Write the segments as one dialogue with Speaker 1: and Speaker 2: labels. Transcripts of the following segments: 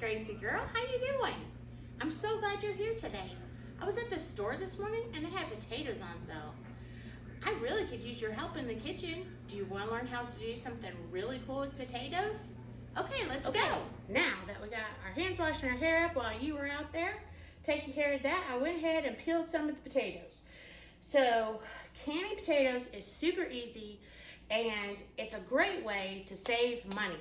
Speaker 1: Gracie girl, how you doing? I'm so glad you're here today. I was at the store this morning and they had potatoes on sale. I really could use your help in the kitchen. Do you want to learn how to do something really cool with potatoes? Okay, let's go. Now that we got our hands washed and our hair up while you were out there taking care of that, I went ahead and peeled some of the potatoes. So canning potatoes is super easy and it's a great way to save money.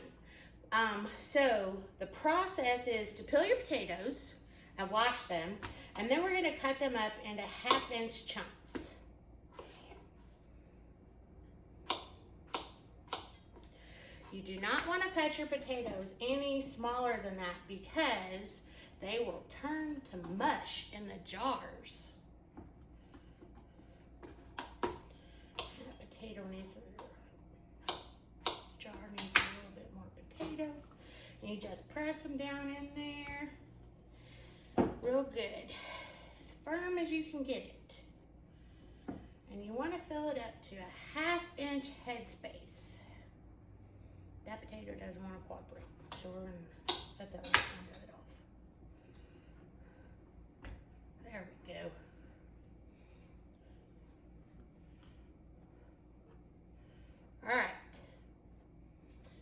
Speaker 1: So the process is to peel your potatoes and wash them, and then we're going to cut them up into 1/2-inch chunks. You do not want to cut your potatoes any smaller than that because they will turn to mush in the jars. That potato needs jar needs a little bit more potatoes. And you just press them down in there real good, as firm as you can get it. And you want to fill it up to a 1/2-inch headspace. That potato doesn't want to cooperate, so we're going to cut that one end of it off. There we go. All right.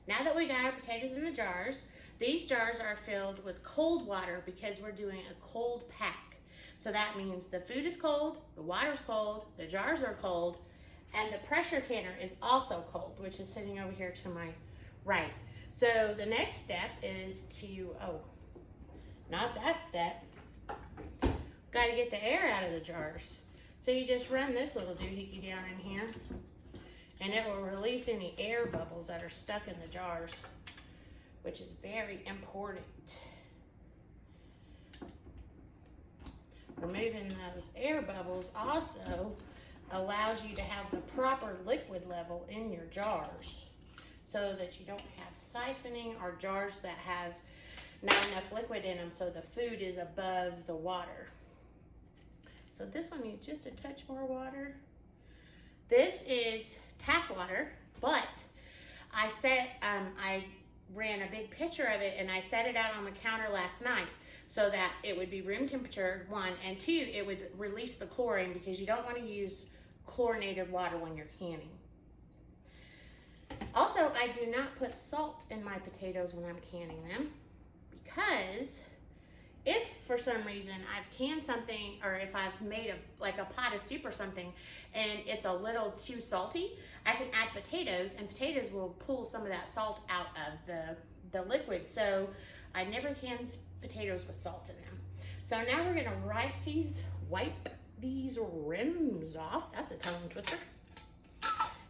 Speaker 1: Now that we got our potatoes in the jars, these jars are filled with cold water because we're doing a cold pack. So that means the food is cold, the water's cold, the jars are cold, and the pressure canner is also cold, which is sitting over here to my right. So the next step is to, not that step. Got to get the air out of the jars. So you just run this little doohickey down in here, and it will release any air bubbles that are stuck in the jars, which is very important. Removing those air bubbles also allows you to have the proper liquid level in your jars so that you don't have siphoning or jars that have not enough liquid in them so the food is above the water. So this one needs just a touch more water. This is tap water, but I ran a big picture of it and I set it out on the counter last night so that it would be room temperature, 1, and 2, it would release the chlorine because you don't want to use chlorinated water when you're canning. Also, I do not put salt in my potatoes when I'm canning them because if for some reason I've canned something, or if I've made a pot of soup or something and it's a little too salty, I can add potatoes and potatoes will pull some of that salt out of the liquid. So I never can potatoes with salt in them. So now we're gonna wipe these rims off. That's a tongue twister.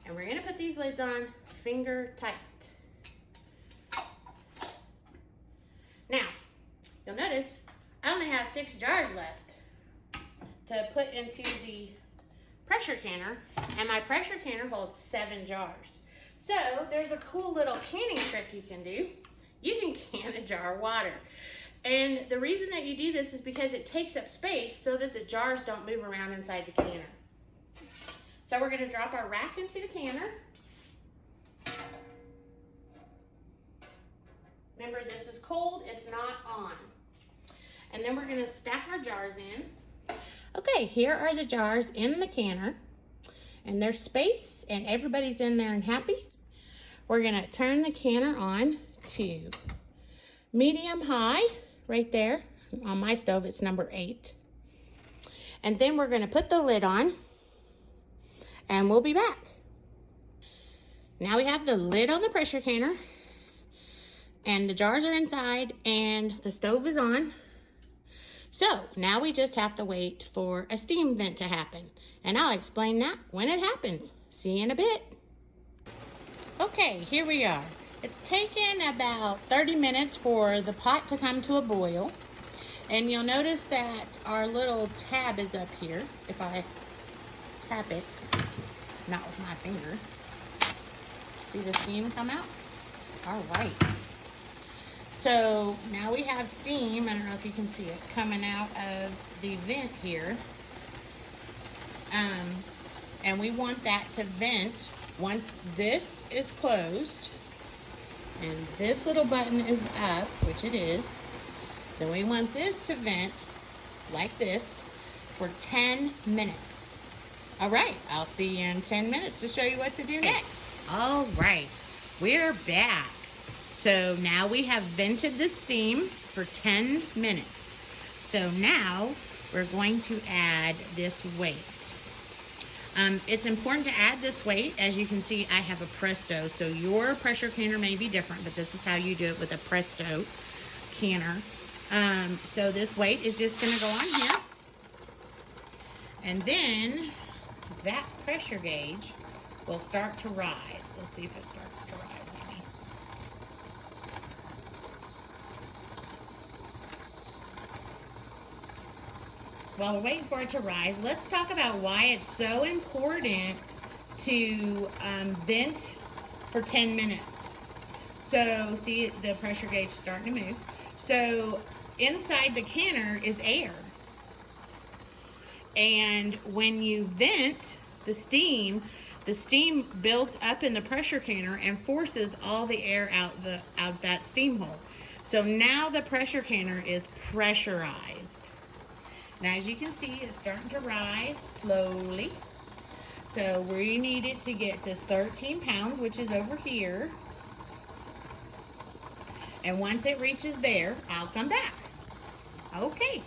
Speaker 1: And we're gonna put these lids on finger tight. Now, you'll notice I only have 6 jars left to put into the pressure canner, and my pressure canner holds 7 jars. So there's a cool little canning trick you can do. You can can a jar of water. And the reason that you do this is because it takes up space so that the jars don't move around inside the canner. So we're gonna drop our rack into the canner. Remember, this is cold, it's not on. And then we're gonna stack our jars in. Okay, here are the jars in the canner, and there's space and everybody's in there and happy. We're gonna turn the canner on to medium high, right there. On my stove, it's number 8. And then we're gonna put the lid on and we'll be back. Now we have the lid on the pressure canner and the jars are inside and the stove is on. So now we just have to wait for a steam vent to happen. And I'll explain that when it happens. See you in a bit. Okay, here we are. It's taken about 30 minutes for the pot to come to a boil. And you'll notice that our little tab is up here. If I tap it, not with my finger. See the steam come out? All right. So now we have steam, I don't know if you can see it, coming out of the vent here. And we want that to vent once this is closed and this little button is up, which it is. So we want this to vent like this for 10 minutes. All right, I'll see you in 10 minutes to show you what to do next. All right, we're back. So now we have vented the steam for 10 minutes. So now we're going to add this weight. It's important to add this weight. As you can see, I have a Presto, so your pressure canner may be different, but this is how you do it with a Presto canner. So this weight is just going to go on here. And then that pressure gauge will start to rise. Let's see if it starts to rise. Maybe. While we're waiting for it to rise, let's talk about why it's so important to vent for 10 minutes. So, see the pressure gauge starting to move. So, inside the canner is air. And when you vent the steam builds up in the pressure canner and forces all the air out that steam hole. So now the pressure canner is pressurized. Now, as you can see, it's starting to rise slowly. So we need it to get to 13 pounds, which is over here. And once it reaches there, I'll come back. Okay.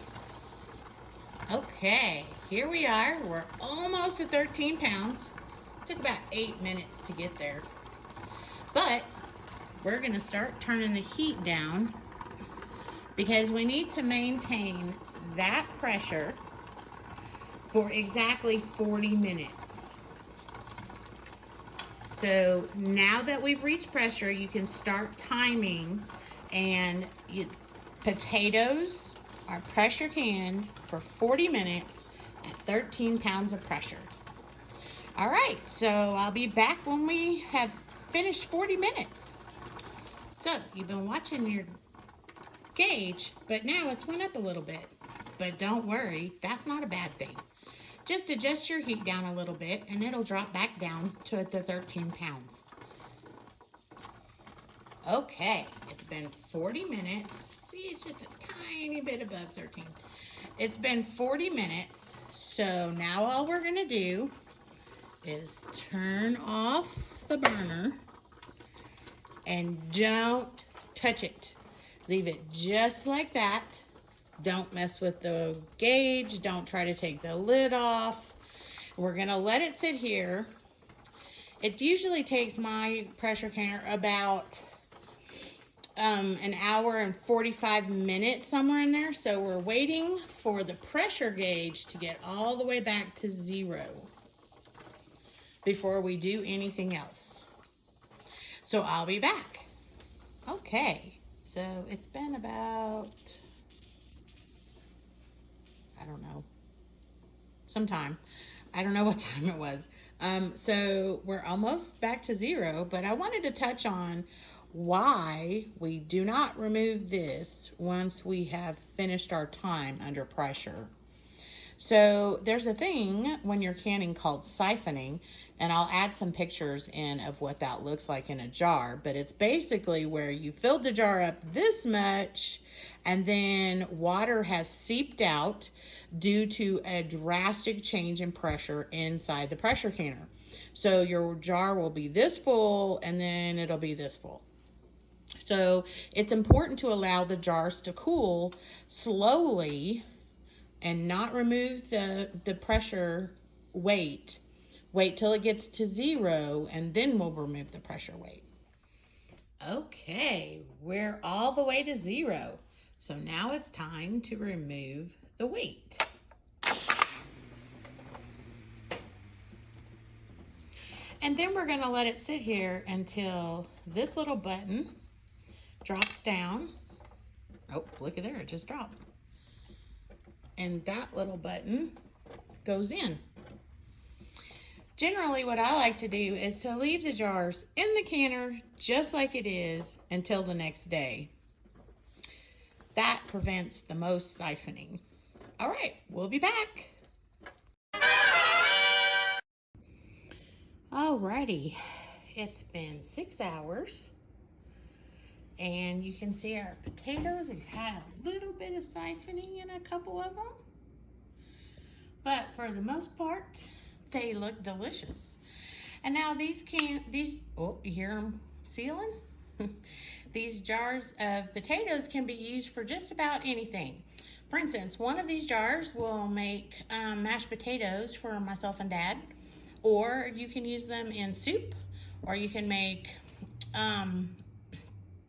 Speaker 1: Okay, here we are. We're almost at 13 pounds. It took about 8 minutes to get there. But we're going to start turning the heat down because we need to maintain that pressure for exactly 40 minutes. So now that we've reached pressure, you can start timing, and potatoes are pressure canned for 40 minutes at 13 pounds of pressure. All right, so I'll be back when we have finished 40 minutes. So you've been watching your gauge, but now it's went up a little bit. But don't worry, that's not a bad thing. Just adjust your heat down a little bit and it'll drop back down to the 13 pounds. Okay, it's been 40 minutes. See, it's just a tiny bit above 13. It's been 40 minutes, so now all we're gonna do is turn off the burner and don't touch it. Leave it just like that. Don't mess with the gauge. Don't try to take the lid off. We're gonna let it sit here. It usually takes my pressure canner about an hour and 45 minutes, somewhere in there. So we're waiting for the pressure gauge to get all the way back to 0 before we do anything else. So I'll be back. Okay, so it's been about, I don't know, sometime. I don't know what time it was. So we're almost back to 0, but I wanted to touch on why we do not remove this once we have finished our time under pressure. So there's a thing when you're canning called siphoning, and I'll add some pictures in of what that looks like in a jar, but it's basically where you filled the jar up this much and then water has seeped out due to a drastic change in pressure inside the pressure canner. So your jar will be this full and then it'll be this full. So it's important to allow the jars to cool slowly and not remove the pressure weight. Wait till it gets to 0 and then we'll remove the pressure weight. Okay, we're all the way to 0. So now it's time to remove the weight. And then we're gonna let it sit here until this little button drops down. Oh, look at there, it just dropped. And that little button goes in. Generally, what I like to do is to leave the jars in the canner just like it is until the next day. That prevents the most siphoning. All right, we'll be back. Alrighty, it's been 6 hours And you can see our potatoes. We've had a little bit of siphoning in a couple of them. But for the most part, they look delicious. And now oh, you hear them sealing? These jars of potatoes can be used for just about anything. For instance, one of these jars will make mashed potatoes for myself and Dad, or you can use them in soup, or you can make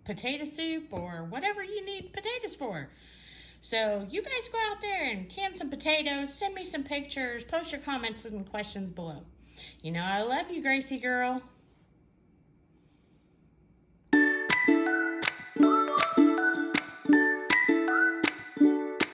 Speaker 1: potato soup or whatever you need potatoes for. So you guys go out there and can some potatoes, send me some pictures, post your comments and questions below. You know I love you, Gracie girl.